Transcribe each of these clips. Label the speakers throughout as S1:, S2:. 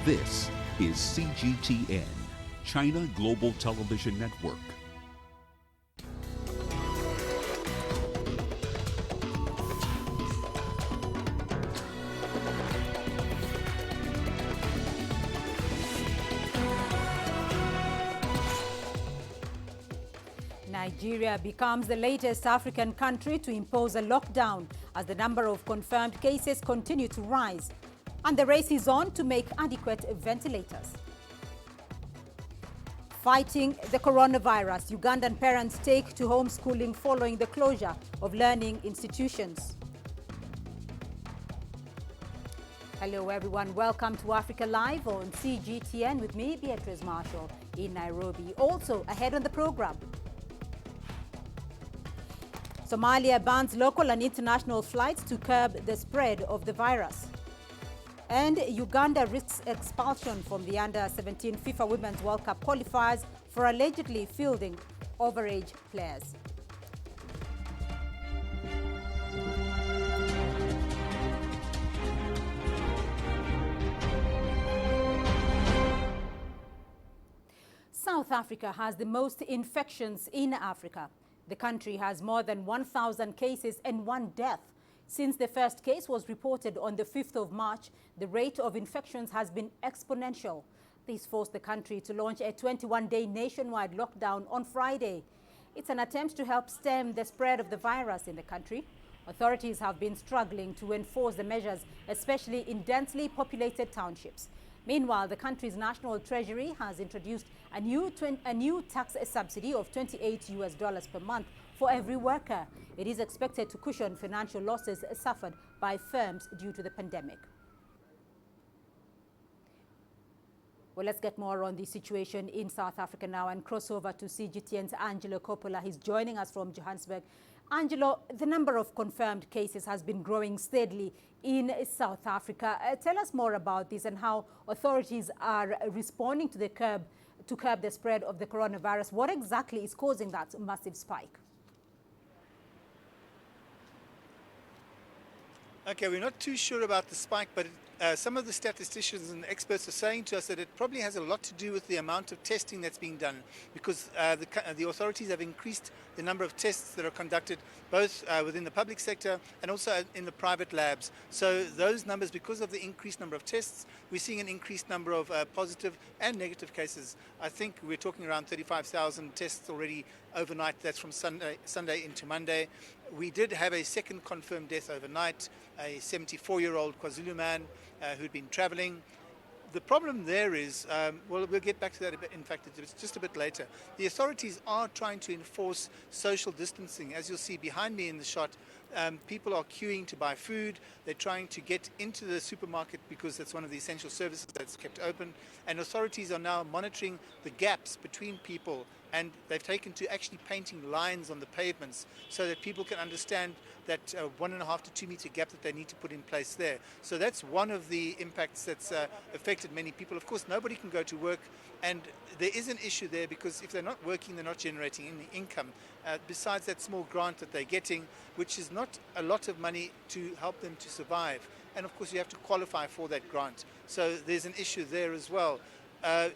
S1: This is CGTN, China Global Television Network.
S2: Nigeria becomes the latest African country to impose a lockdown as the number of confirmed cases continue to rise. And the race is on to make adequate ventilators. Fighting the coronavirus, Ugandan parents take to homeschooling following the closure of learning institutions. Hello everyone, welcome to Africa Live on CGTN with me, Beatrice Marshall, in Nairobi. Also ahead on the program, Somalia bans local and international flights to curb the spread of the virus. And Uganda risks expulsion from the Under-17 FIFA Women's World Cup qualifiers for allegedly fielding overage players. South Africa has the most infections in Africa. The country has more than 1,000 cases and 1 death. Since the first case was reported on the 5th of March, the rate of infections has been exponential. This forced the country to launch a 21-day nationwide lockdown on Friday. It's an attempt to help stem the spread of the virus in the country. Authorities have been struggling to enforce the measures, especially in densely populated townships. Meanwhile, the country's national treasury has introduced a new tax subsidy of $28 per month for every worker. It is expected to cushion financial losses suffered by firms due to the pandemic. Well, let's get more on the situation in South Africa now and cross over to CGTN's Angelo Coppola. He's joining us from Johannesburg. Angelo, the number of confirmed cases has been growing steadily in South Africa. Tell us more about this and how authorities are responding to curb the spread of the coronavirus. What exactly is causing that massive spike?
S3: Okay, we're not too sure about the spike, but some of the statisticians and experts are saying to us that it probably has a lot to do with the amount of testing that's being done, because the authorities have increased the number of tests that are conducted both within the public sector and also in the private labs. So those numbers, because of the increased number of tests, we're seeing an increased number of positive and negative cases. I think we're talking around 35,000 tests already overnight. That's from Sunday into Monday. We did have a second confirmed death overnight, a 74-year-old KwaZulu man who'd been traveling. The problem there is, well, we'll get back to that a bit. In fact, it's just a bit later. The authorities are trying to enforce social distancing. As you'll see behind me in the shot, people are queuing to buy food. They're trying to get into the supermarket because that's one of the essential services that's kept open. And authorities are now monitoring the gaps between people, and they've taken to actually painting lines on the pavements so that people can understand that 1.5 to 2 meter gap that they need to put in place there. So that's one of the impacts that's affected many people. Of course, nobody can go to work, and there is an issue there because if they're not working, they're not generating any income. Besides that small grant that they're getting, which is not a lot of money to help them to survive. And of course, you have to qualify for that grant. So there's an issue there as well.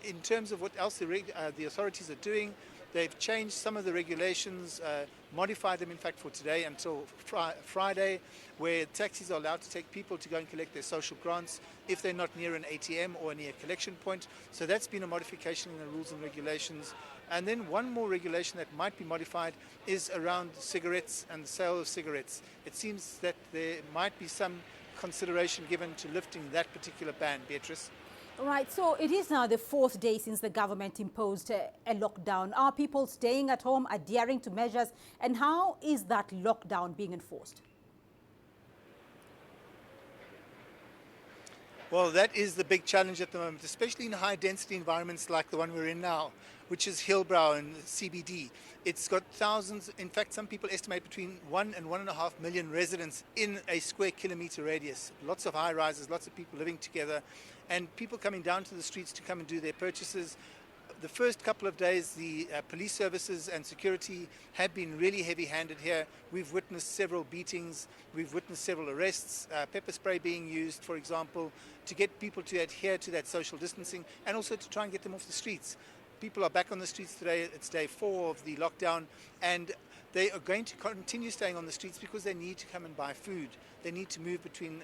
S3: In terms of what else the authorities are doing, they've changed some of the regulations, modified them in fact for today until Friday, where taxis are allowed to take people to go and collect their social grants if they're not near an ATM or near a collection point. So that's been a modification in the rules and regulations. And then one more regulation that might be modified is around cigarettes and the sale of cigarettes. It seems that there might be some consideration given to lifting that particular ban, Beatrice.
S2: Right, so it is now the 4th day since the government imposed a lockdown. Are people staying at home, adhering to measures, and how is that lockdown being enforced?
S3: Well, that is the big challenge at the moment, especially in high-density environments like the one we're in now, which is Hillbrow and CBD. It's got thousands, in fact, some people estimate between 1 and 1.5 million residents in a square kilometre radius. Lots of high-rises, lots of people living together, and people coming down to the streets to come and do their purchases. The first couple of days, the police services and security have been really heavy-handed here. We've witnessed several beatings, we've witnessed several arrests, pepper spray being used, for example, to get people to adhere to that social distancing and also to try and get them off the streets. People are back on the streets today. It's day 4 of the lockdown, and they are going to continue staying on the streets because they need to come and buy food. They need to move between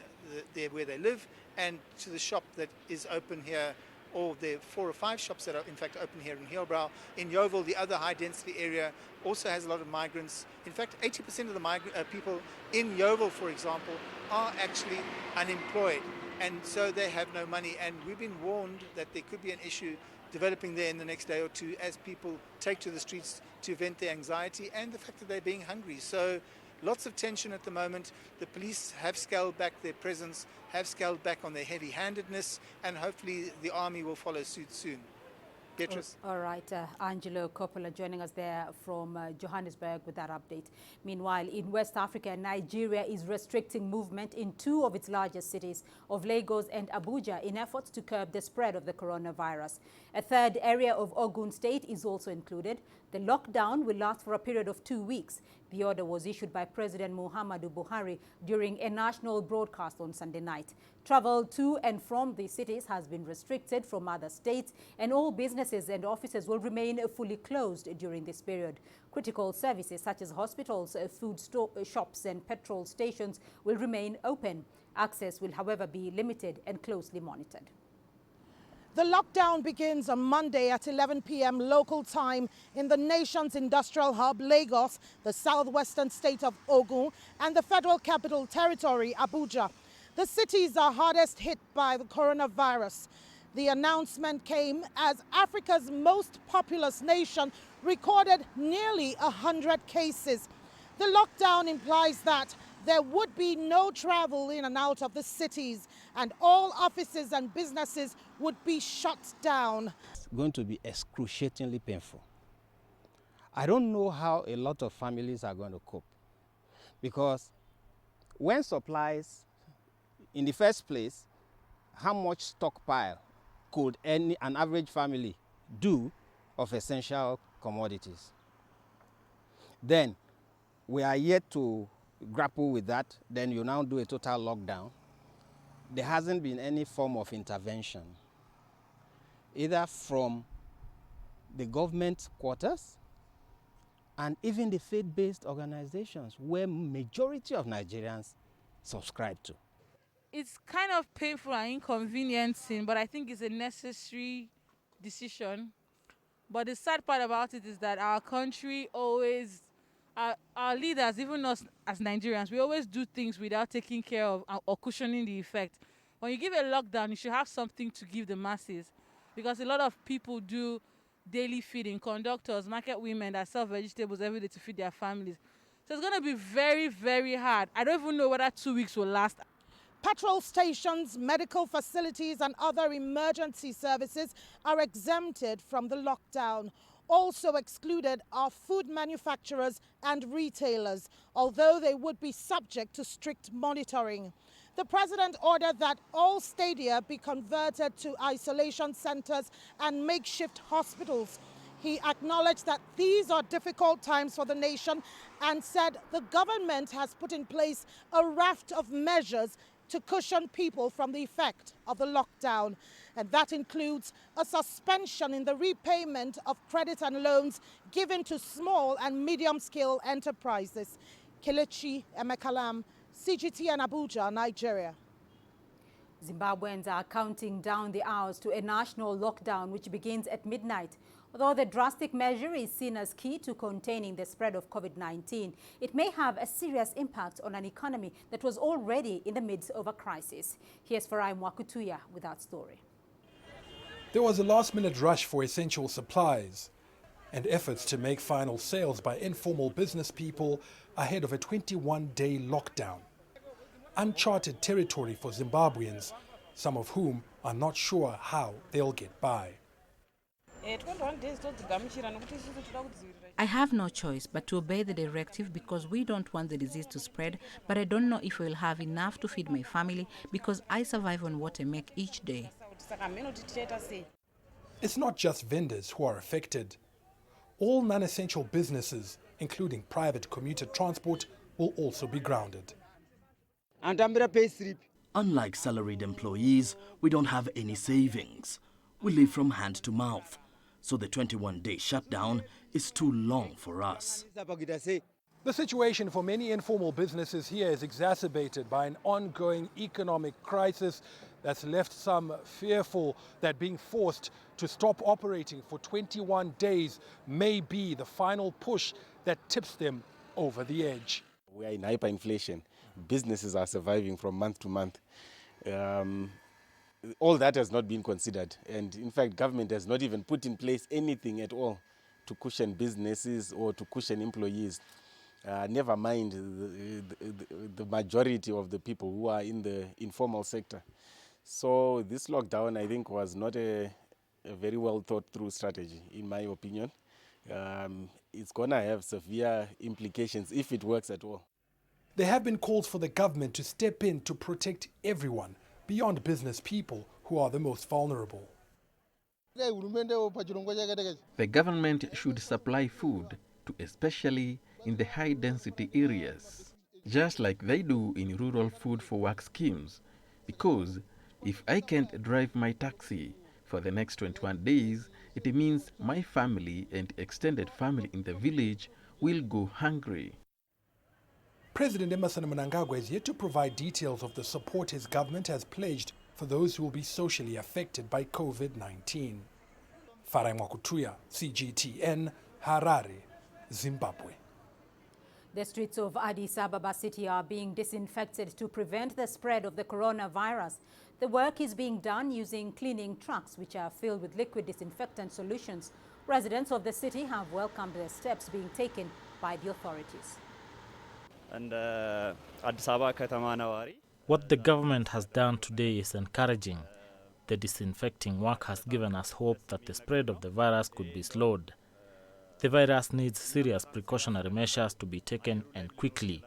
S3: where they live and to the shop that is open here, or there are 4 or 5 shops that are in fact open here in Hillbrow. In Yeovil, the other high-density area, also has a lot of migrants. In fact, 80% of the people in Yeovil, for example, are actually unemployed, and so they have no money. And we've been warned that there could be an issue developing there in the next day or two as people take to the streets to vent their anxiety and the fact that they're being hungry. So lots of tension at the moment. The police have scaled back their presence, have scaled back on their heavy-handedness, and hopefully the army will follow suit soon. Beatrice.
S2: All right, Angelo Coppola joining us there from Johannesburg with that update. Meanwhile, in West Africa, Nigeria is restricting movement in 2 of its largest cities of Lagos and Abuja in efforts to curb the spread of the coronavirus. A third area of Ogun State is also included. The lockdown will last for a period of 2 weeks. The order was issued by President Muhammadu Buhari during a national broadcast on Sunday night. Travel to and from these cities has been restricted from other states, and all businesses and offices will remain fully closed during this period. Critical services such as hospitals, food shops and petrol stations will remain open. Access will, however, be limited and closely monitored.
S4: The lockdown begins on Monday at 11 p.m. local time in the nation's industrial hub, Lagos, the southwestern state of Ogun, and the Federal Capital Territory, Abuja. The cities are hardest hit by the coronavirus. The announcement came as Africa's most populous nation recorded nearly 100 cases. The lockdown implies that there would be no travel in and out of the cities, and all offices and businesses would be shut down.
S5: It's going to be excruciatingly painful. I don't know how a lot of families are going to cope, because when supplies, in the first place, how much stockpile could an average family do of essential commodities? Then we are yet to grapple with that. Then you now do a total lockdown. There hasn't been any form of intervention, either from the government quarters and even the faith-based organizations where majority of Nigerians subscribe to.
S6: It's kind of painful and inconveniencing, but I think it's a necessary decision. But the sad part about it is that our country always, our leaders, even us as Nigerians, we always do things without taking care of or cushioning the effect. When you give a lockdown, you should have something to give the masses, because a lot of people do daily feeding, conductors, market women that sell vegetables every day to feed their families. So it's going to be very, very hard. I don't even know whether 2 weeks will last.
S4: Petrol stations, medical facilities and other emergency services are exempted from the lockdown. Also excluded are food manufacturers and retailers, although they would be subject to strict monitoring. The president ordered that all stadia be converted to isolation centers and makeshift hospitals. He acknowledged that these are difficult times for the nation and said the government has put in place a raft of measures to cushion people from the effect of the lockdown. And that includes a suspension in the repayment of credit and loans given to small and medium-scale enterprises. Kelechi Emekalam, CGT and Abuja, Nigeria.
S2: Zimbabweans are counting down the hours to a national lockdown which begins at midnight. Although the drastic measure is seen as key to containing the spread of COVID-19, it may have a serious impact on an economy that was already in the midst of a crisis. Here's Farai Mwakutuya with that story.
S7: There was a last-minute rush for essential supplies and efforts to make final sales by informal business people ahead of a 21-day lockdown. Uncharted territory for Zimbabweans, some of whom are not sure how they'll get by.
S8: I have no choice but to obey the directive because we don't want the disease to spread, but I don't know if we will have enough to feed my family because I survive on what I make each day.
S7: It's not just vendors who are affected. All non-essential businesses, including private commuter transport, will also be grounded.
S9: Unlike salaried employees, we don't have any savings. We live from hand to mouth. So the 21-day shutdown is too long for us.
S7: The situation for many informal businesses here is exacerbated by an ongoing economic crisis that's left some fearful that being forced to stop operating for 21 days may be the final push that tips them over the edge.
S10: We are in hyperinflation. Businesses are surviving from month to month. All that has not been considered. And in fact, government has not even put in place anything at all to cushion businesses or to cushion employees. Never mind the majority of the people who are in the informal sector. So this lockdown, I think, was not a very well thought through strategy, in my opinion. It's going to have severe implications if it works at all.
S7: There have been calls for the government to step in to protect everyone beyond business people who are the most vulnerable.
S11: The government should supply food to especially in the high-density areas, just like they do in rural food for work schemes, because if I can't drive my taxi for the next 21 days, it means my family and extended family in the village will go hungry.
S7: President Emmerson Mnangagwa is yet to provide details of the support his government has pledged for those who will be socially affected by COVID-19. Farai Mwakutuya, CGTN, Harare, Zimbabwe.
S2: The streets of Addis Ababa city are being disinfected to prevent the spread of the coronavirus. The work is being done using cleaning trucks, which are filled with liquid disinfectant solutions. Residents of the city have welcomed the steps being taken by the authorities.
S12: What the government has done today is encouraging. The disinfecting work has given us hope that the spread of the virus could be slowed. The virus needs serious precautionary measures to be taken and quickly.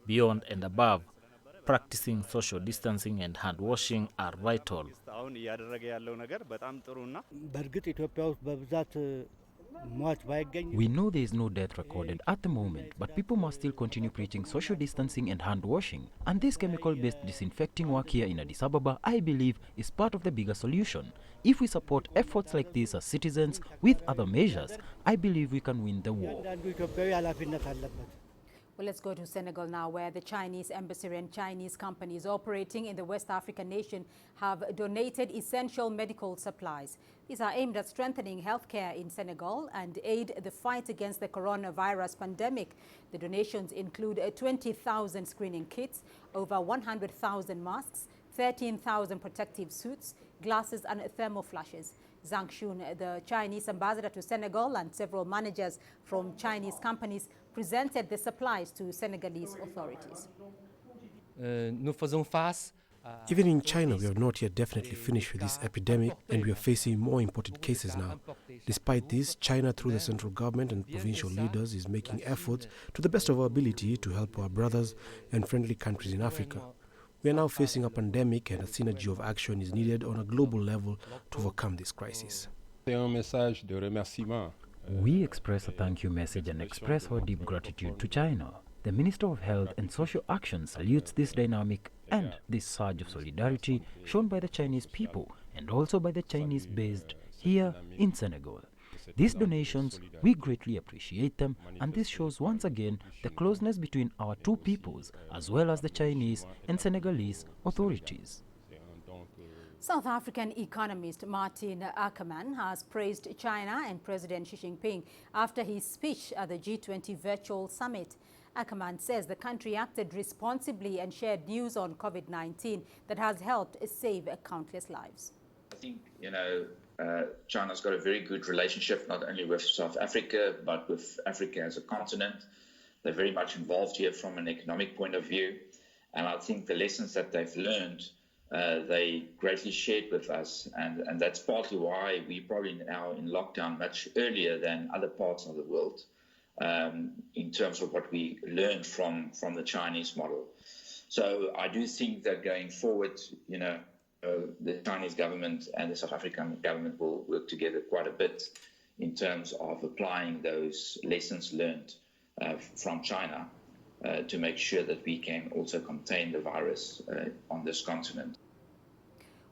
S12: Beyond and above, practicing social distancing and hand washing are vital.
S13: We know there is no death recorded at the moment, but people must still continue preaching social distancing and hand washing. And this chemical-based disinfecting work here in Addis Ababa, I believe, is part of the bigger solution. If we support efforts like this as citizens with other measures, I believe we can win the war.
S2: Well, let's go to Senegal now, where the Chinese embassy and Chinese companies operating in the West African nation have donated essential medical supplies. These are aimed at strengthening healthcare in Senegal and aid the fight against the coronavirus pandemic. The donations include 20,000 screening kits, over 100,000 masks, 13,000 protective suits, glasses and thermoflashes. Zhang Xun, the Chinese ambassador to Senegal, and several managers from Chinese companies presented the supplies to Senegalese authorities.
S14: Even in China, we are not yet definitely finished with this epidemic, and we are facing more imported cases now. Despite this, China, through the central government and provincial leaders, is making efforts to the best of our ability to help our brothers and friendly countries in Africa. We are now facing a pandemic, and a synergy of action is needed on a global level to overcome this crisis.
S13: We express a thank you message and express our deep gratitude to China. The Minister of Health and Social Action salutes this dynamic and this surge of solidarity shown by the Chinese people and also by the Chinese based here in Senegal. These donations, we greatly appreciate them, and this shows once again the closeness between our two peoples as well as the Chinese and Senegalese authorities.
S2: South African economist Martin Ackerman has praised China and President Xi Jinping after his speech at the G20 virtual summit. Ackerman says the country acted responsibly and shared news on COVID-19 that has helped save countless lives.
S15: I think, China's got a very good relationship not only with South Africa, but with Africa as a continent. They're very much involved here from an economic point of view. And I think the lessons that they've learned, they greatly shared with us. And that's partly why we're probably now in lockdown much earlier than other parts of the world, in terms of what we learned from the Chinese model. So I do think that going forward, The Chinese government and the South African government will work together quite a bit in terms of applying those lessons learned from China to make sure that we can also contain the virus on this continent.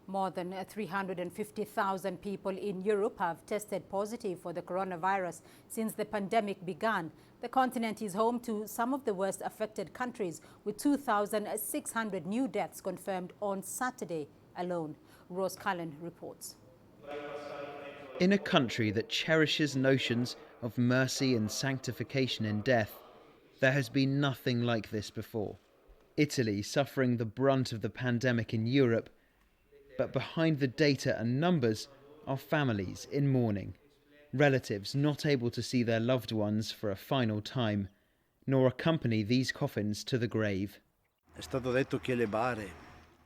S2: More than 350,000 people in Europe have tested positive for the coronavirus since the pandemic began. The continent is home to some of the worst affected countries, with 2,600 new deaths confirmed on Saturday alone. Rose Cullen reports.
S16: In a country that cherishes notions of mercy and sanctification in death, there has been nothing like this before. Italy suffering the brunt of the pandemic in Europe, but behind the data and numbers are families in mourning, relatives not able to see their loved ones for a final time, nor accompany these coffins to the grave.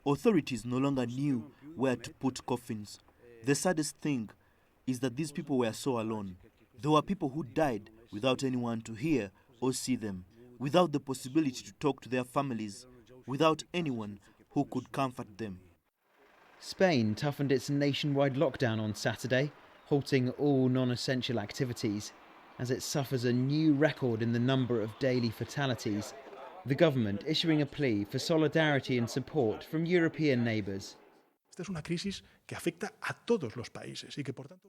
S17: Authorities no longer knew where to put coffins. The saddest thing is that these people were so alone. There were people who died without anyone to hear or see them, without the possibility to talk to their families, without anyone who could comfort them.
S16: Spain toughened its nationwide lockdown on Saturday, halting all non-essential activities, as it suffers a new record in the number of daily fatalities. The government issuing a plea for solidarity and support from European neighbours.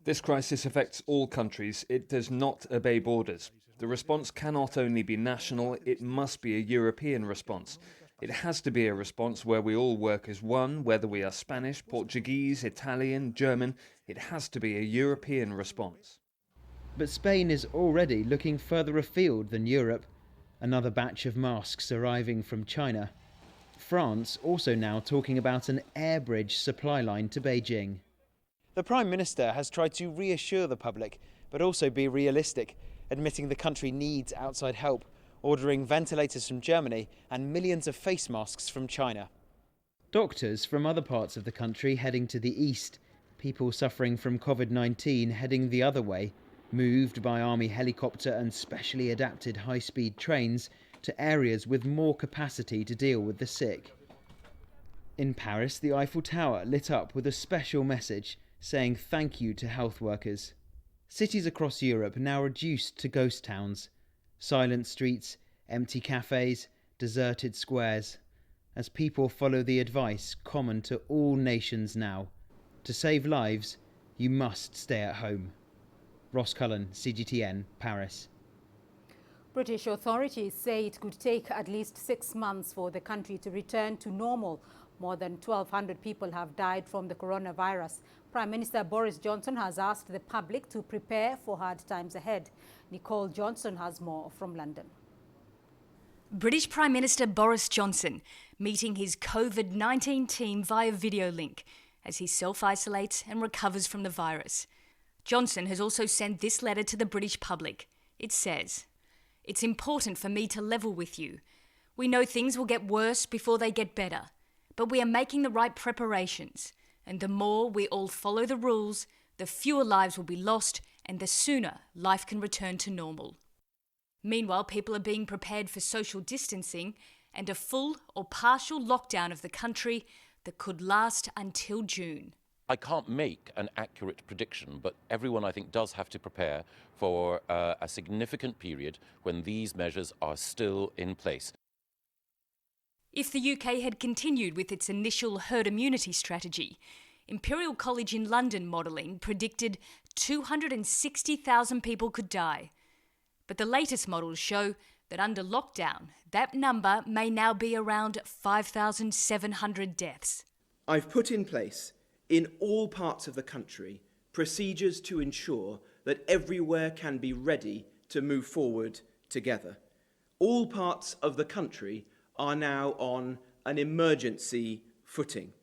S18: This crisis affects all countries. It does not obey borders. The response cannot only be national, it must be a European response. It has to be a response where we all work as one, whether we are Spanish, Portuguese, Italian, German. It has to be a European response.
S16: But Spain is already looking further afield than Europe. Another batch of masks arriving from China. France also now talking about an air bridge supply line to Beijing. The Prime Minister has tried to reassure the public, but also be realistic, admitting the country needs outside help, ordering ventilators from Germany and millions of face masks from China. Doctors from other parts of the country heading to the east, people suffering from COVID-19 heading the other way, moved by army helicopter and specially adapted high-speed trains to areas with more capacity to deal with the sick. In Paris, the Eiffel Tower lit up with a special message saying thank you to health workers. Cities across Europe now reduced to ghost towns. Silent streets, empty cafes, deserted squares, as people follow the advice common to all nations now. To save lives, you must stay at home. Ross Cullen, CGTN, Paris.
S2: British authorities say it could take at least 6 months for the country to return to normal. More than 1,200 people have died from the coronavirus. Prime Minister Boris Johnson has asked the public to prepare for hard times ahead. Nicole Johnson has more from London.
S19: British Prime Minister Boris Johnson meeting his COVID-19 team via video link as he self-isolates and recovers from the virus. Johnson has also sent this letter to the British public. It says, "It's important for me to level with you. We know things will get worse before they get better, but we are making the right preparations, and the more we all follow the rules, the fewer lives will be lost and the sooner life can return to normal." Meanwhile, people are being prepared for social distancing and a full or partial lockdown of the country that could last until June.
S20: I can't make an accurate prediction, but everyone, I think, does have to prepare for a significant period when these measures are still in place.
S19: If the UK had continued with its initial herd immunity strategy, Imperial College in London modelling predicted 260,000 people could die. But the latest models show that under lockdown, that number may now be around 5,700 deaths.
S21: I've put in place, in all parts of the country, procedures to ensure that everywhere can be ready to move forward together. All parts of the country are now on an emergency footing.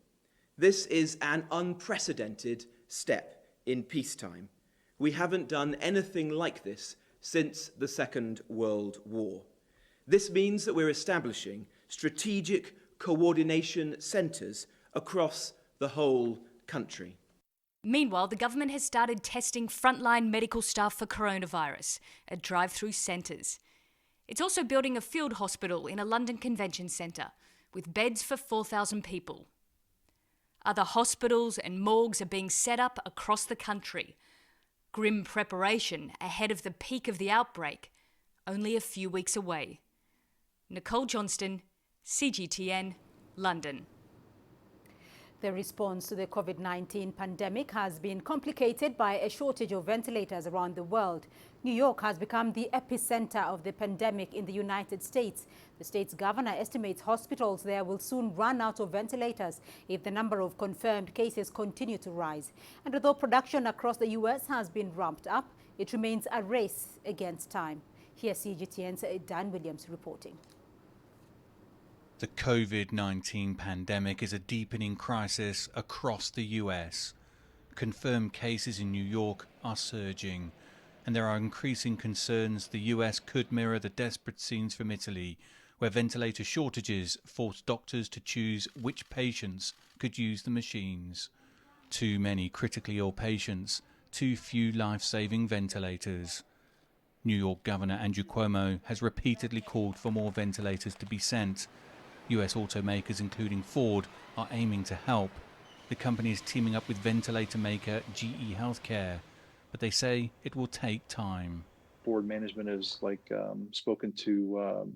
S21: This is an unprecedented step in peacetime. We haven't done anything like this since the Second World War. This means that we're establishing strategic coordination centres across the whole country.
S19: Meanwhile, the government has started testing frontline medical staff for coronavirus at drive-through centres. It's also building a field hospital in a London convention centre with beds for 4,000 people. Other hospitals and morgues are being set up across the country. Grim preparation ahead of the peak of the outbreak, only a few weeks away. Nicole Johnston, CGTN, London.
S2: The response to the COVID-19 pandemic has been complicated by a shortage of ventilators around the world. New York has become the epicenter of the pandemic in the United States. The state's governor estimates hospitals there will soon run out of ventilators if the number of confirmed cases continue to rise. And although production across the U.S. has been ramped up, it remains a race against time. Here's CGTN's Dan Williams reporting.
S1: The COVID-19 pandemic is a deepening crisis across the US. Confirmed cases in New York are surging, and there are increasing concerns the US could mirror the desperate scenes from Italy, where ventilator shortages forced doctors to choose which patients could use the machines. Too many critically ill patients, too few life-saving ventilators. New York Governor Andrew Cuomo has repeatedly called for more ventilators to be sent. US automakers, including Ford, are aiming to help. The company is teaming up with ventilator maker GE Healthcare, but they say it will take time.
S22: Ford management has spoken to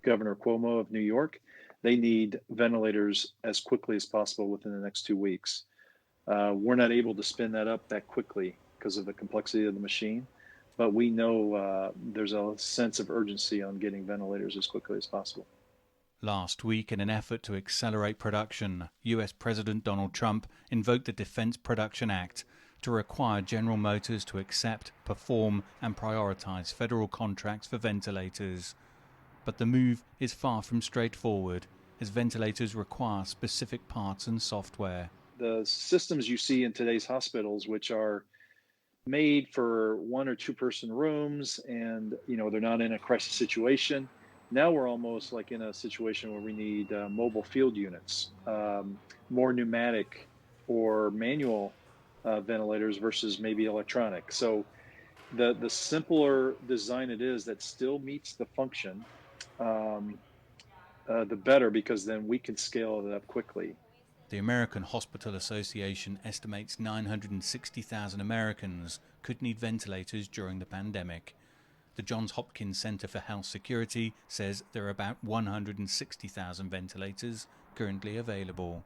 S22: Governor Cuomo of New York. They need ventilators as quickly as possible within the next 2 weeks. We're not able to spin that up that quickly because of the complexity of the machine, but we know there's a sense of urgency on getting ventilators as quickly as possible.
S1: Last week, in an effort to accelerate production, US President Donald Trump invoked the Defense Production Act to require General Motors to accept, perform and prioritize federal contracts for ventilators. But the move is far from straightforward, as ventilators require specific parts and software.
S22: The systems you see in today's hospitals, which are made for 1 or 2 person rooms and they're not in a crisis situation. Now we're almost like in a situation where we need mobile field units, more pneumatic or manual ventilators versus maybe electronic. So the simpler design it is that still meets the function, the better, because then we can scale it up quickly.
S1: The American Hospital Association estimates 960,000 Americans could need ventilators during the pandemic. The Johns Hopkins Center for Health Security says there are about 160,000 ventilators currently available.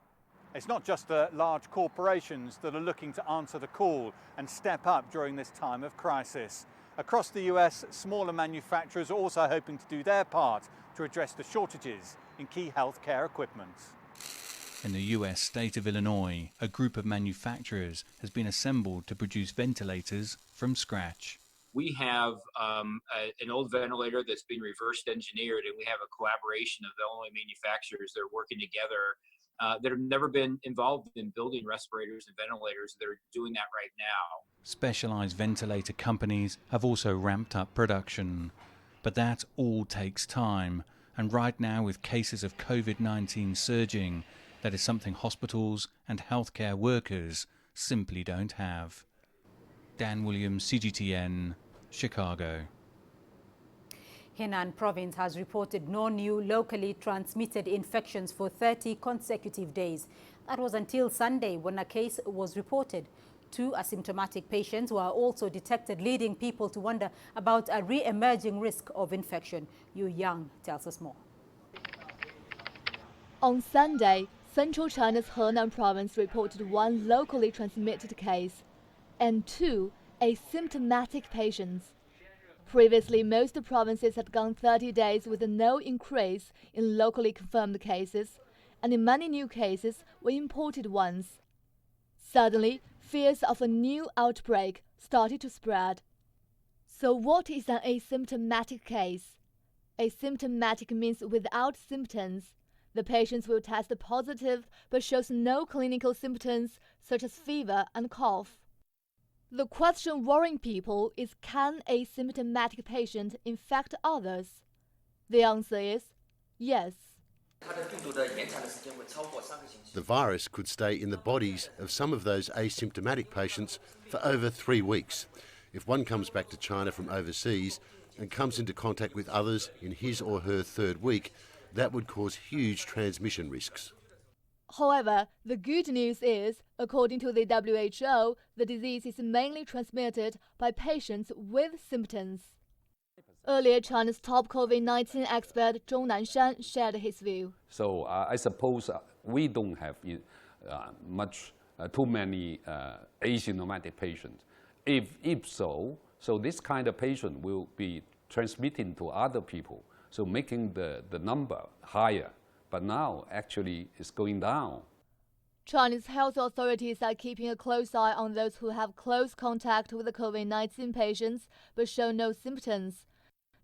S23: It's not just the large corporations that are looking to answer the call and step up during this time of crisis. Across the US, smaller manufacturers are also hoping to do their part to address the shortages in key healthcare equipment.
S1: In the US state of Illinois, a group of manufacturers has been assembled to produce ventilators from scratch.
S24: We have an old ventilator that's been reverse engineered, and we have a collaboration of the only manufacturers that are working together that have never been involved in building respirators and ventilators. They're doing that right now.
S1: Specialized ventilator companies have also ramped up production. But that all takes time. And right now, with cases of COVID-19 surging, that is something hospitals and healthcare workers simply don't have. Dan Williams, CGTN, Chicago.
S2: Henan province has reported no new locally transmitted infections for 30 consecutive days. That was until Sunday, when a case was reported. 2 asymptomatic patients were also detected, leading people to wonder about a re-emerging risk of infection. Yu Yang tells us more.
S25: On Sunday, Central China's Henan province reported 1 locally transmitted case and 2 asymptomatic patients. Previously, most provinces had gone 30 days with no increase in locally confirmed cases, and many new cases were imported ones. Suddenly, fears of a new outbreak started to spread. So what is an asymptomatic case? Asymptomatic means without symptoms. The patients will test positive but shows no clinical symptoms such as fever and cough. The question worrying people is, can a symptomatic patient infect others? The answer is yes.
S26: The virus could stay in the bodies of some of those asymptomatic patients for over 3 weeks. If one comes back to China from overseas and comes into contact with others in his or her 3rd week, that would cause huge transmission risks.
S25: However, the good news is, according to the WHO, the disease is mainly transmitted by patients with symptoms. Earlier, China's top COVID-19 expert Zhong Nanshan shared his view.
S3: So I suppose we don't have too many asymptomatic patients. If so this kind of patient will be transmitting to other people, so making the number higher. But now, actually, it's going down.
S25: Chinese health authorities are keeping a close eye on those who have close contact with the COVID-19 patients but show no symptoms.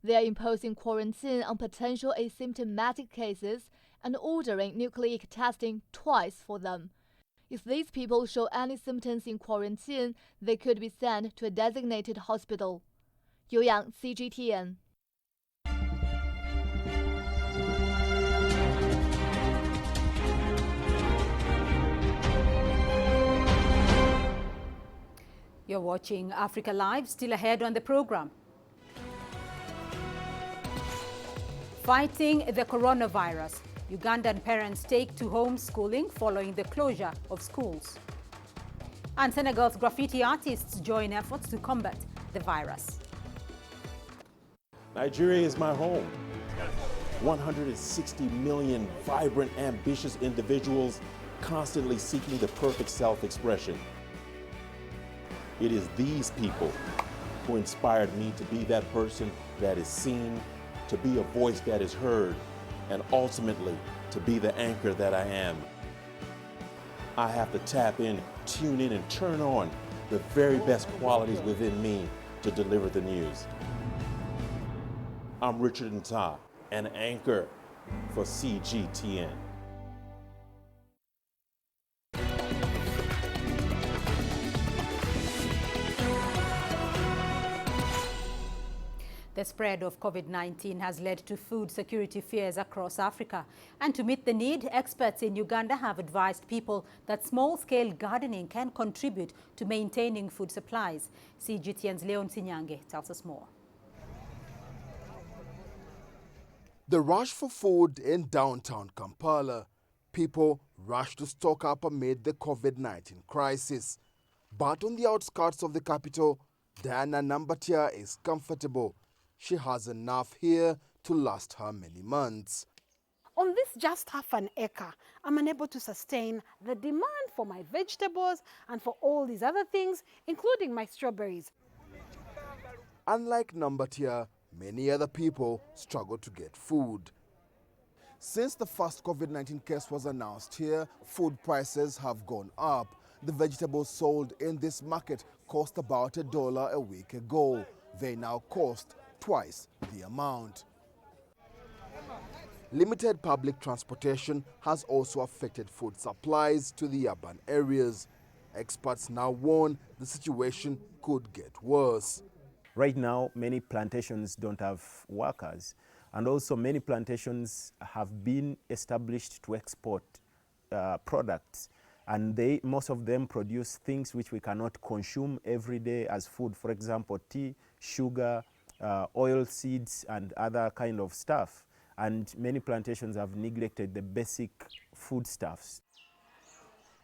S25: They are imposing quarantine on potential asymptomatic cases and ordering nucleic testing twice for them. If these people show any symptoms in quarantine, they could be sent to a designated hospital. Yu Yang, CGTN.
S2: You're watching Africa Live. Still ahead on the program. Fighting the coronavirus. Ugandan parents take to homeschooling following the closure of schools. And Senegal's graffiti artists join efforts to combat the virus.
S4: Nigeria is my home. 160 million vibrant, ambitious individuals constantly seeking the perfect self-expression. It is these people who inspired me to be that person that is seen, to be a voice that is heard, and ultimately to be the anchor that I am. I have to tap in, tune in, and turn on the very best qualities within me to deliver the news. I'm Richard Nta, an anchor for CGTN.
S2: The spread of COVID-19 has led to food security fears across Africa. And to meet the need, experts in Uganda have advised people that small-scale gardening can contribute to maintaining food supplies. CGTN's Leon Sinyange tells us more.
S5: The rush for food in downtown Kampala. People rush to stock up amid the COVID-19 crisis. But on the outskirts of the capital, Diana Nambatia is comfortable. She has enough here to last her many months.
S6: On this just half an acre, I'm unable to sustain the demand for my vegetables and for all these other things, including my strawberries.
S5: Unlike Nambatia, many other people struggle to get food. Since the first COVID-19 case was announced here, food prices have gone up. The vegetables sold in this market cost about $1 a week ago. They now cost twice the amount. Limited public transportation has also affected food supplies to the urban areas. Experts now warn the situation could get worse.
S8: Right now, many plantations don't have workers, and also many plantations have been established to export products, and most of them produce things which we cannot consume every day as food. For example, tea, sugar, oil seeds, and other kind of stuff. And many plantations have neglected the basic foodstuffs.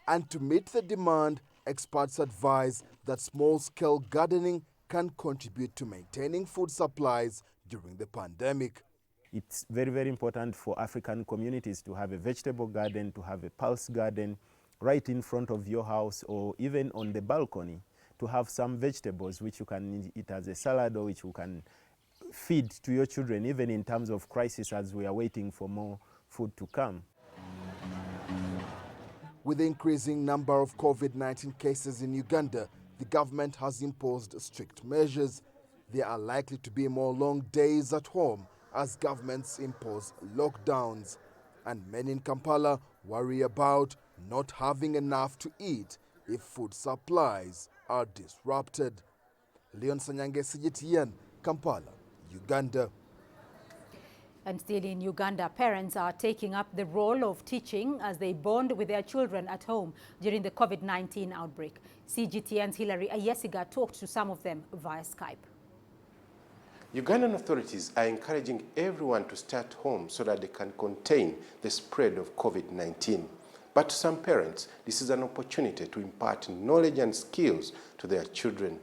S5: And to meet the demand, experts advise that small-scale gardening can contribute to maintaining food supplies during the pandemic.
S8: It's very, very important for African communities to have a vegetable garden, to have a pulse garden right in front of your house or even on the balcony, to have some vegetables which you can eat as a salad or which you can feed to your children, even in terms of crisis as we are waiting for more food to come.
S5: With the increasing number of COVID-19 cases in Uganda, the government has imposed strict measures. There are likely to be more long days at home as governments impose lockdowns. And many in Kampala worry about not having enough to eat if food supplies are disrupted. Leon Sanyange, CGTN, Kampala, Uganda.
S2: And still in Uganda, parents are taking up the role of teaching as they bond with their children at home during the COVID-19 outbreak. CGTN's Hilary Ayesiga talked to some of them via Skype.
S9: Ugandan authorities are encouraging everyone to stay at home so that they can contain the spread of COVID-19. But to some parents, this is an opportunity to impart knowledge and skills to their children.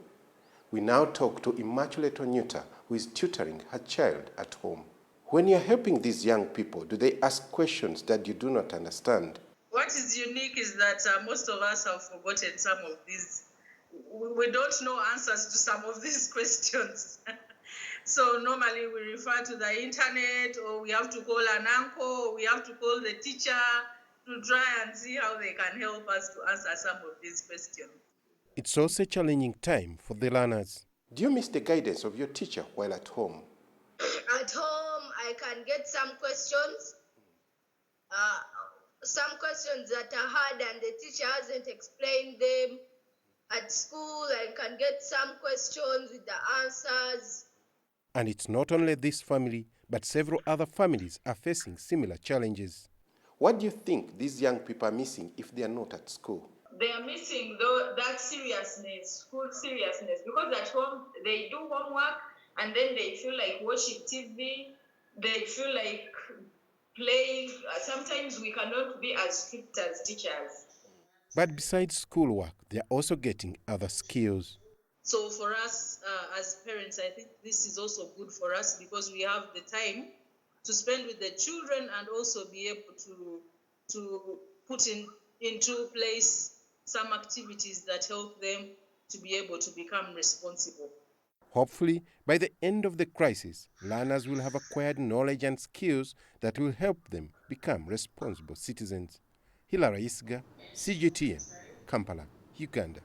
S9: We now talk to Immaculate Onyuta, who is tutoring her child at home. When you're helping these young people, do they ask questions that you do not understand?
S7: What is unique is that most of us have forgotten some of these. We don't know answers to some of these questions. So normally we refer to the internet, or we have to call an uncle, or we have to call the teacher to try and see how they can help us to answer some of these questions.
S9: It's also a challenging time for the learners. Do you miss the guidance of your teacher while at home?
S10: At home, I can get some questions that are hard and the teacher hasn't explained them. At school, I can get some questions with the answers.
S9: And it's not only this family, but several other families are facing similar challenges. What do you think these young people are missing if they are not at school?
S7: They are missing that seriousness, school seriousness, because at home they do homework and then they feel like watching TV, they feel like playing. Sometimes we cannot be as strict as teachers.
S9: But besides schoolwork, they are also getting other skills.
S7: So for us as parents, I think this is also good for us because we have the time to spend with the children and also be able to put into place some activities that help them to be able to become responsible.
S9: Hopefully, by the end of the crisis, learners will have acquired knowledge and skills that will help them become responsible citizens. Hilary Isga, CGTN, Kampala, Uganda.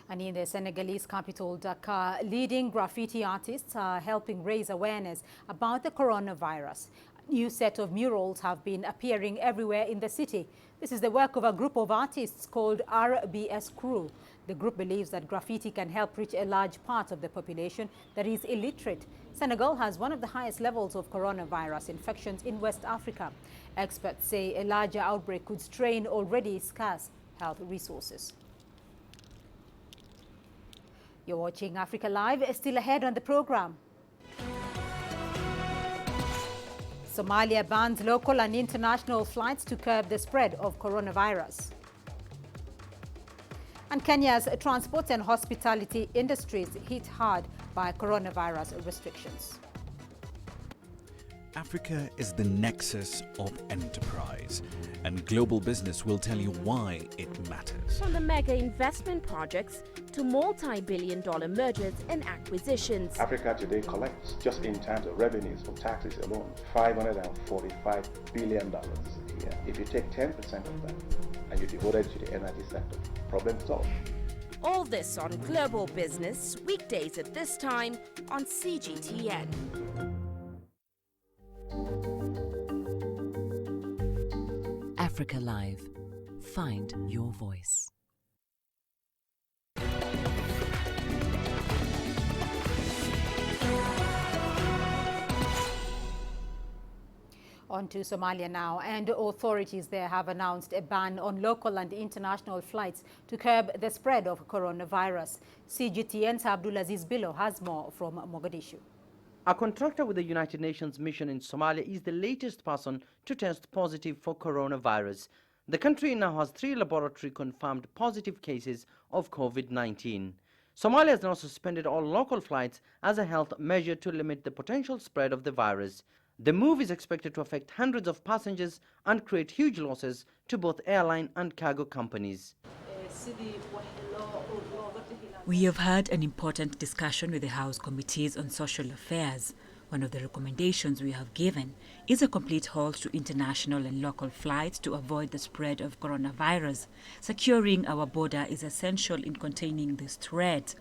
S2: And in the Senegalese capital, Dakar, leading graffiti artists are helping raise awareness about the coronavirus. A new set of murals have been appearing everywhere in the city. This is the work of a group of artists called RBS Crew. The group believes that graffiti can help reach a large part of the population that is illiterate. Senegal has one of the highest levels of coronavirus infections in West Africa. Experts say a larger outbreak could strain already scarce health resources. You're watching Africa Live. Still ahead on the program. Somalia bans local and international flights to curb the spread of coronavirus. And Kenya's transport and hospitality industries hit hard by coronavirus restrictions.
S11: Africa is the nexus of enterprise, and global business will tell you why it matters.
S12: From the mega investment projects to multi-billion-dollar mergers and acquisitions.
S13: Africa today collects, just in terms of revenues from taxes alone, $545 billion a year. If you take 10% of that and you devote it to the energy sector, problem solved.
S12: All this on Global Business, weekdays at this time on CGTN.
S14: Africa Live. Find your voice.
S2: On to Somalia now, and authorities there have announced a ban on local and international flights to curb the spread of coronavirus. CGTN's Abdulaziz Bilo has more from Mogadishu.
S27: A contractor with the United Nations mission in Somalia is the latest person to test positive for coronavirus. The country now has 3 laboratory-confirmed positive cases of COVID-19. Somalia has now suspended all local flights as a health measure to limit the potential spread of the virus. The move is expected to affect hundreds of passengers and create huge losses to both airline and cargo companies.
S28: We have had an important discussion with the House Committees on Social Affairs. One of the recommendations we have given is a complete halt to international and local flights to avoid the spread of coronavirus. Securing our border is essential in containing this threat.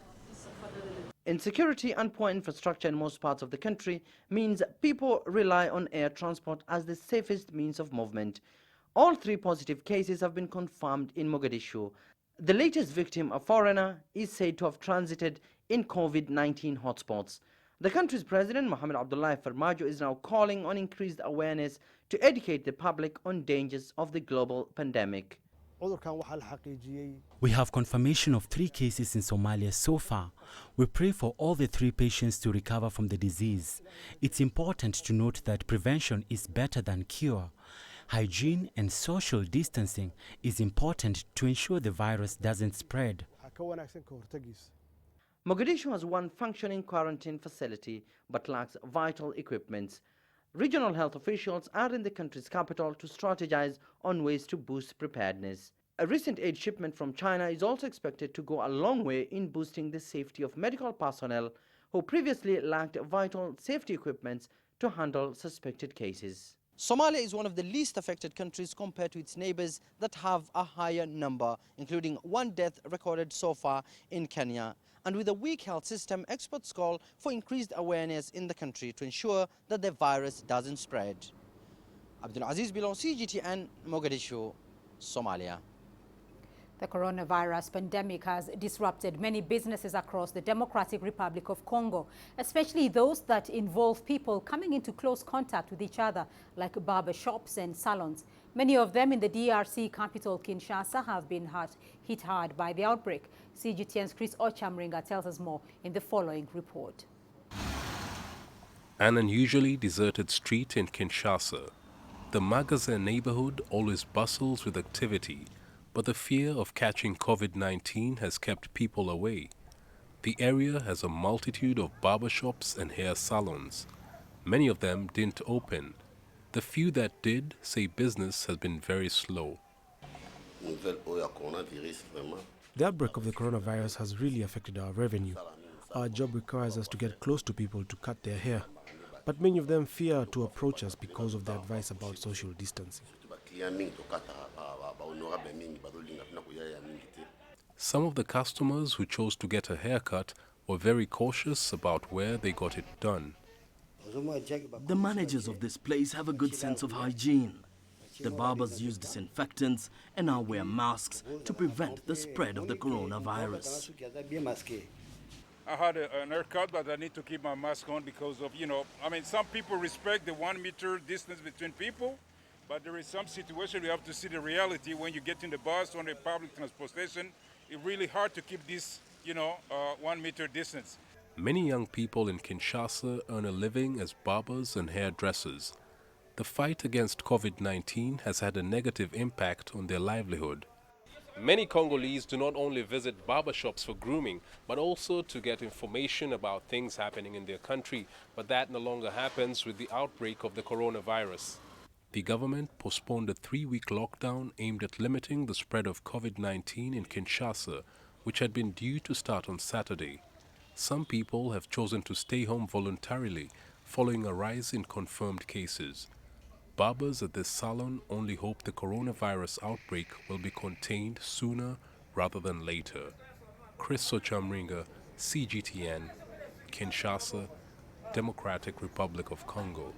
S27: Insecurity and poor infrastructure in most parts of the country means people rely on air transport as the safest means of movement. All 3 positive cases have been confirmed in Mogadishu. The latest victim, a foreigner, is said to have transited in COVID-19 hotspots. The country's president, Mohamed Abdullahi Farmajo, is now calling on increased awareness to educate the public on dangers of the global pandemic.
S29: We have confirmation of 3 cases in Somalia so far. We pray for all the 3 patients to recover from the disease. It's important to note that prevention is better than cure. Hygiene and social distancing is important to ensure the virus doesn't spread.
S27: Mogadishu has one functioning quarantine facility but lacks vital equipment. Regional health officials are in the country's capital to strategize on ways to boost preparedness. A recent aid shipment from China is also expected to go a long way in boosting the safety of medical personnel who previously lacked vital safety equipment to handle suspected cases. Somalia is one of the least affected countries compared to its neighbors that have a higher number, including one death recorded so far in Kenya. And with a weak health system, experts call for increased awareness in the country to ensure that the virus doesn't spread. Abdul Aziz Bilon, CGTN, Mogadishu, Somalia.
S2: The coronavirus pandemic has disrupted many businesses across the Democratic Republic of Congo, especially those that involve people coming into close contact with each other, like barber shops and salons. Many of them in the DRC capital, Kinshasa, have been hit hard by the outbreak. CGTN's Chris Ochamringa tells us more in the following report.
S15: An unusually deserted street in Kinshasa. The Magasin neighborhood always bustles with activity, but the fear of catching COVID-19 has kept people away. The area has a multitude of barbershops and hair salons. Many of them didn't open. The few that did say business has been very slow.
S16: The outbreak of the coronavirus has really affected our revenue. Our job requires us to get close to people to cut their hair, but many of them fear to approach us because of the advice about social distancing.
S15: Some of the customers who chose to get a haircut were very cautious about where they got it done.
S17: The managers of this place have a good sense of hygiene. The barbers use disinfectants and now wear masks to prevent the spread of the coronavirus.
S18: I had an haircut, but I need to keep my mask on because of, some people respect the 1 meter distance between people, but there is some situation you have to see the reality when you get in the bus or on the public transportation. It's really hard to keep this, 1 meter distance.
S15: Many young people in Kinshasa earn a living as barbers and hairdressers. The fight against COVID-19 has had a negative impact on their livelihood. Many Congolese do not only visit barbershops for grooming, but also to get information about things happening in their country. But that no longer happens with the outbreak of the coronavirus. The government postponed a 3-week lockdown aimed at limiting the spread of COVID-19 in Kinshasa, which had been due to start on Saturday. Some people have chosen to stay home voluntarily, following a rise in confirmed cases. Barbers at this salon only hope the coronavirus outbreak will be contained sooner rather than later. Chris Ochamringa, CGTN, Kinshasa, Democratic Republic of Congo.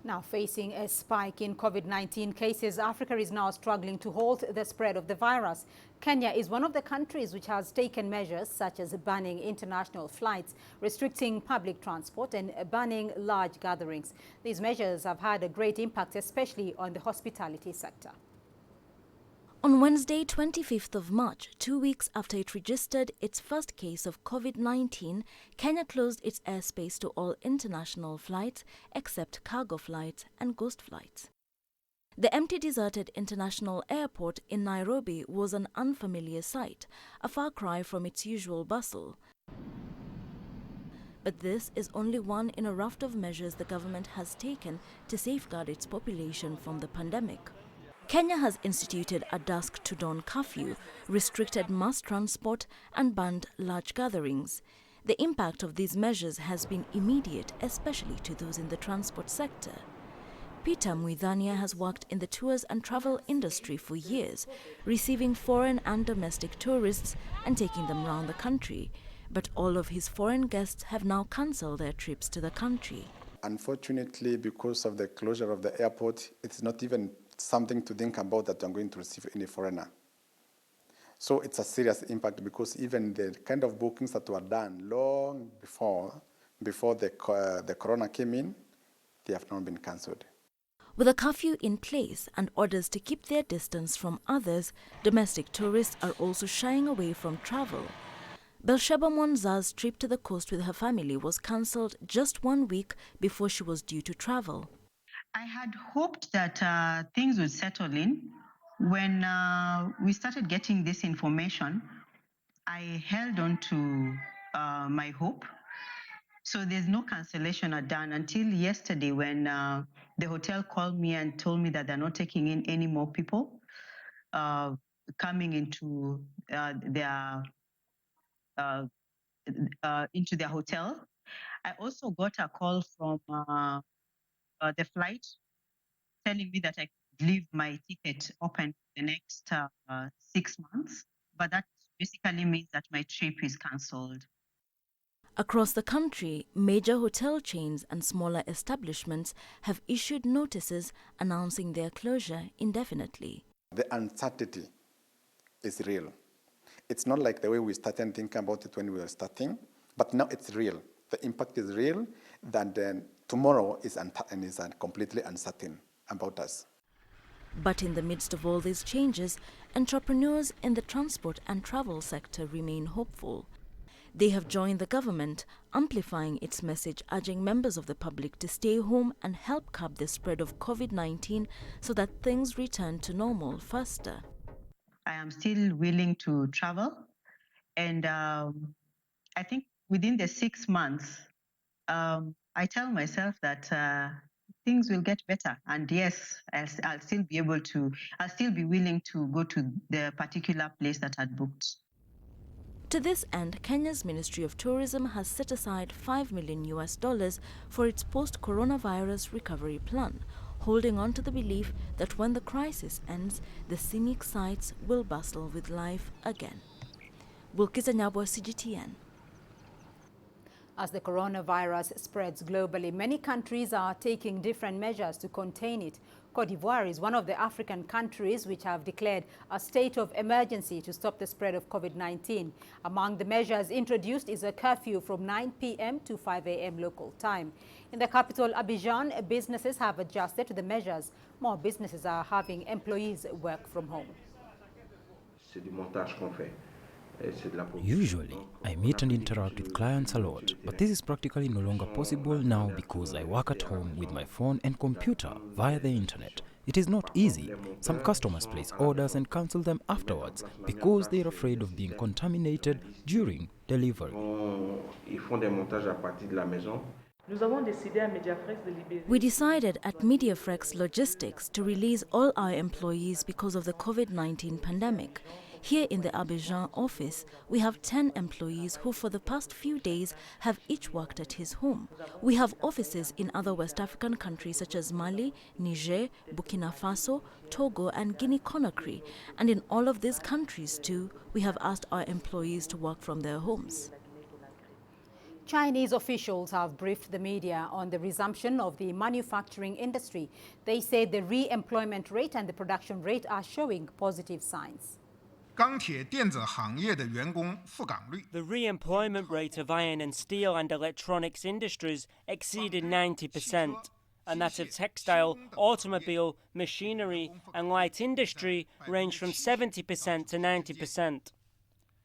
S2: Now, facing a spike in COVID-19 cases, Africa is now struggling to halt the spread of the virus. Kenya is one of the countries which has taken measures such as banning international flights, restricting public transport and banning large gatherings. These measures have had a great impact, especially on the hospitality sector.
S19: On Wednesday, 25th of March, 2 weeks after it registered its first case of COVID-19, Kenya closed its airspace to all international flights except cargo flights and ghost flights. The empty, deserted international airport in Nairobi was an unfamiliar sight, a far cry from its usual bustle. But this is only one in a raft of measures the government has taken to safeguard its population from the pandemic. Kenya has instituted a dusk to dawn curfew, restricted mass transport and banned large gatherings. The impact of these measures has been immediate, especially to those in the transport sector. Peter Muidhania has worked in the tours and travel industry for years, receiving foreign and domestic tourists and taking them around the country. But all of his foreign guests have now cancelled their trips to the country.
S20: Unfortunately, because of the closure of the airport, it's not even something to think about that I'm going to receive any foreigner. So it's a serious impact because even the kind of bookings that were done long before the corona came in, they have now been cancelled.
S19: With a curfew in place and orders to keep their distance from others, domestic tourists are also shying away from travel. Belsheba Mwanza's trip to the coast with her family was cancelled just 1 week before she was due to travel.
S1: I had hoped that things would settle in. When we started getting this information, I held on to my hope. So there's no cancellation are done until yesterday when the hotel called me and told me that they're not taking in any more people coming into into their hotel. I also got a call from the flight telling me that I could leave my ticket open for the next 6 months, but that basically means that my trip is cancelled.
S19: Across the country, major hotel chains and smaller establishments have issued notices announcing their closure indefinitely.
S20: The uncertainty is real. It's not like the way we started thinking about it when we were starting, but now it's real. The impact is real, that then tomorrow is completely uncertain about us.
S19: But in the midst of all these changes, entrepreneurs in the transport and travel sector remain hopeful. They have joined the government, amplifying its message urging members of the public to stay home and help curb the spread of COVID-19 so that things return to normal faster.
S1: I am still willing to travel, and I think within the 6 months, I tell myself that things will get better, and yes, I'll still be willing to go to the particular place that I'd booked.
S19: To this end, Kenya's Ministry of Tourism has set aside $5 million for its post-coronavirus recovery plan, holding on to the belief that when the crisis ends, the scenic sites will bustle with life again. Bulkiza Nyabwa, CGTN.
S2: As the coronavirus spreads globally, many countries are taking different measures to contain it. Cote d'Ivoire is one of the African countries which have declared a state of emergency to stop the spread of COVID-19. Among the measures introduced is a curfew from 9 p.m. to 5 a.m. local time. In the capital, Abidjan, businesses have adjusted to the measures. More businesses are having employees work from home.
S3: Usually, I meet and interact with clients a lot, but this is practically no longer possible now because I work at home with my phone and computer via the internet. It is not easy. Some customers place orders and cancel them afterwards because they are afraid of being contaminated during delivery.
S19: We decided at MediaFrex Logistics to release all our employees because of the COVID-19 pandemic. Here in the Abidjan office, we have 10 employees who for the past few days have each worked at his home. We have offices in other West African countries such as Mali, Niger, Burkina Faso, Togo and Guinea-Conakry. And in all of these countries too, we have asked our employees to work from their homes.
S2: Chinese officials have briefed the media on the resumption of the manufacturing industry. They say the re-employment rate and the production rate are showing positive signs.
S4: The re-employment rate of iron and steel and electronics industries exceeded 90%, and that of textile, automobile, machinery and light industry ranged from 70% to 90%.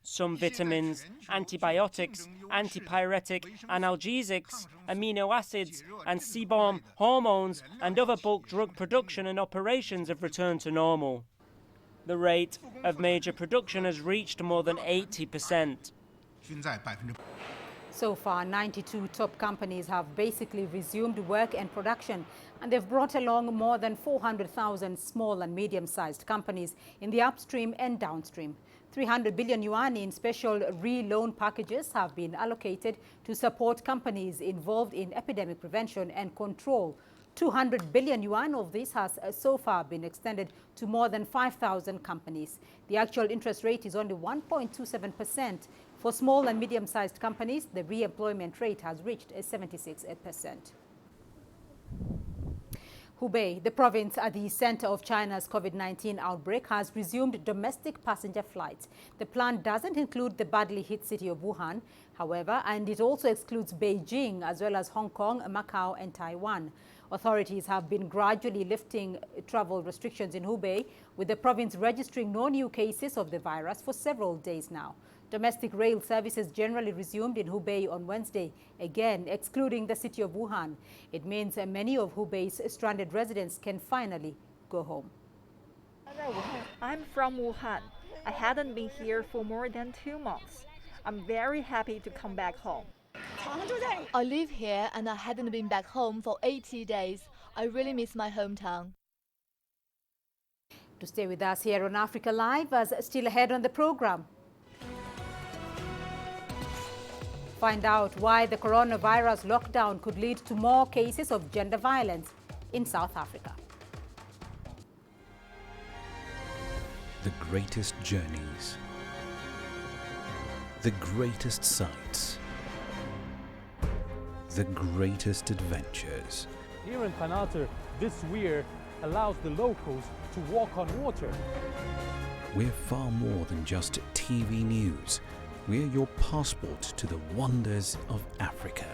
S4: Some vitamins, antibiotics, antipyretic, analgesics, amino acids and sebum, hormones and other bulk drug production and operations have returned to normal. The rate of major production has reached more than 80%.
S2: So far, 92 top companies have basically resumed work and production, and they've brought along more than 400,000 small and medium-sized companies in the upstream and downstream. 300 billion yuan in special re-loan packages have been allocated to support companies involved in epidemic prevention and control. 200 billion yuan of this has so far been extended to more than 5,000 companies. The actual interest rate is only 1.27%. For small and medium-sized companies, the re-employment rate has reached 76%. Hubei, the province at the center of China's COVID-19 outbreak, has resumed domestic passenger flights. The plan doesn't include the badly hit city of Wuhan, however, and it also excludes Beijing as well as Hong Kong, Macau and Taiwan. Authorities have been gradually lifting travel restrictions in Hubei, with the province registering no new cases of the virus for several days now. Domestic rail services generally resumed in Hubei on Wednesday, again excluding the city of Wuhan. It means many of Hubei's stranded residents can finally go home.
S5: I'm from Wuhan. I hadn't been here for more than 2 months. I'm very happy to come back home.
S6: I live here and I hadn't been back home for 80 days. I really miss my hometown.
S2: To stay with us here on Africa Live, as still ahead on the program. Find out why the coronavirus lockdown could lead to more cases of gender violence in South Africa.
S11: The greatest journeys, the greatest sights, the greatest adventures.
S8: Here in Kanata, this weir allows the locals to walk on water.
S11: We're far more than just TV news. We're your passport to the wonders of Africa.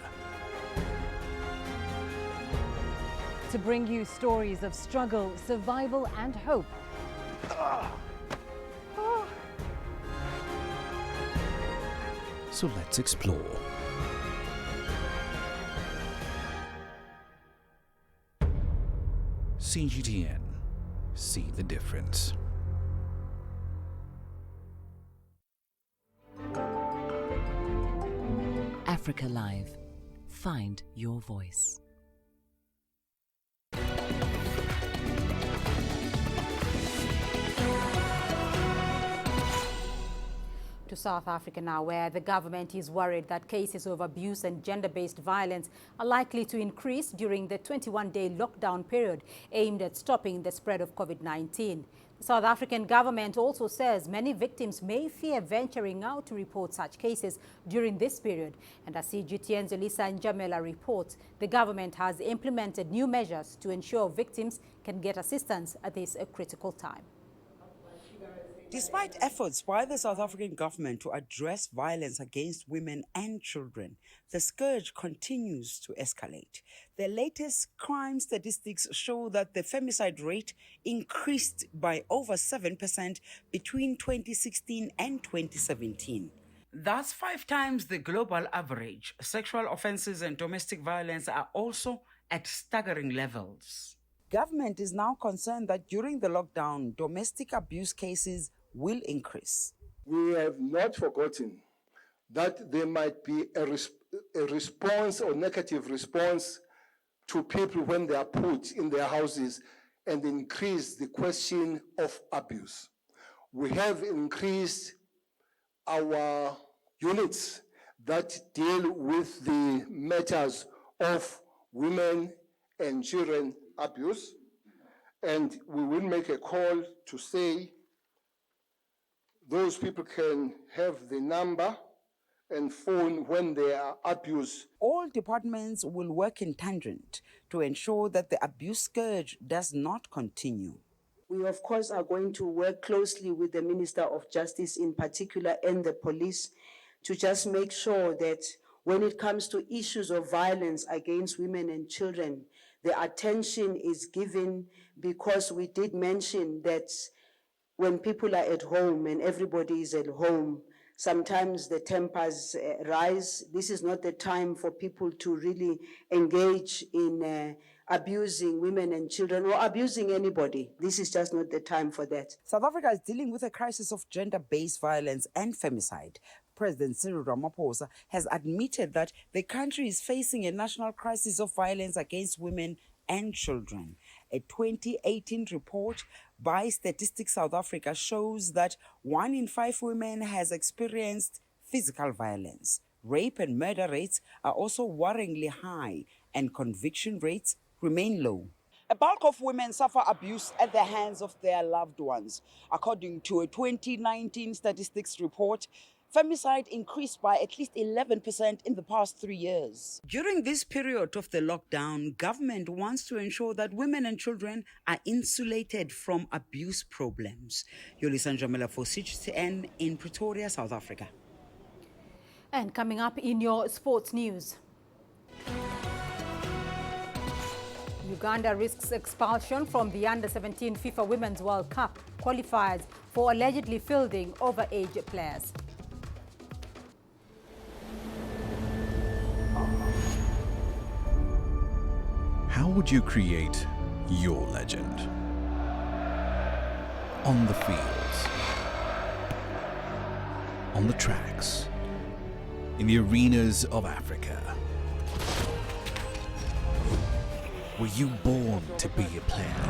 S21: To bring you stories of struggle, survival and hope.
S11: So let's explore. CGTN. See the difference.
S14: Africa Live. Find your voice.
S2: To South Africa now, where the government is worried that cases of abuse and gender-based violence are likely to increase during the 21-day lockdown period aimed at stopping the spread of COVID-19. The South African government also says many victims may fear venturing out to report such cases during this period. And as CGTN's Elisa Njamela reports, the government has implemented new measures to ensure victims can get assistance at this critical time.
S22: Despite efforts by the South African government to address violence against women and children, the scourge continues to escalate. The latest crime statistics show that the femicide rate increased by over 7% between 2016 and 2017. That's 5 times the global average. Sexual offenses and domestic violence are also at staggering levels. Government is now concerned that during the lockdown, domestic abuse cases will increase.
S23: We have not forgotten that there might be a response or negative response to people when they are put in their houses and increase the question of abuse. We have increased our units that deal with the matters of women and children abuse, and we will make a call to say those people can have the number and phone when they are abused.
S22: All departments will work in tandem to ensure that the abuse scourge does not continue.
S24: We, of course, are going to work closely with the Minister of Justice in particular and the police to just make sure that when it comes to issues of violence against women and children, the attention is given, because we did mention that when people are at home and everybody is at home, sometimes the tempers rise. This is not the time for people to really engage in abusing women and children or abusing anybody. This is just not the time for that.
S22: South Africa is dealing with a crisis of gender-based violence and femicide. President Cyril Ramaphosa has admitted that the country is facing a national crisis of violence against women and children. A 2018 report by Statistics South Africa shows that 1 in 5 women has experienced physical violence. Rape and murder rates are also worryingly high, and conviction rates remain low. A bulk of women suffer abuse at the hands of their loved ones. According to a 2019 statistics report, femicide increased by at least 11% in the past 3 years. During this period of the lockdown, government wants to ensure that women and children are insulated from abuse problems. Yolisa Njamela for CGTN in Pretoria, South Africa.
S2: And coming up in your sports news, Uganda risks expulsion from the Under-17 FIFA Women's World Cup qualifiers for allegedly fielding overage players.
S11: How would you create your legend? On the fields, on the tracks, in the arenas of Africa. Were you born to be a player?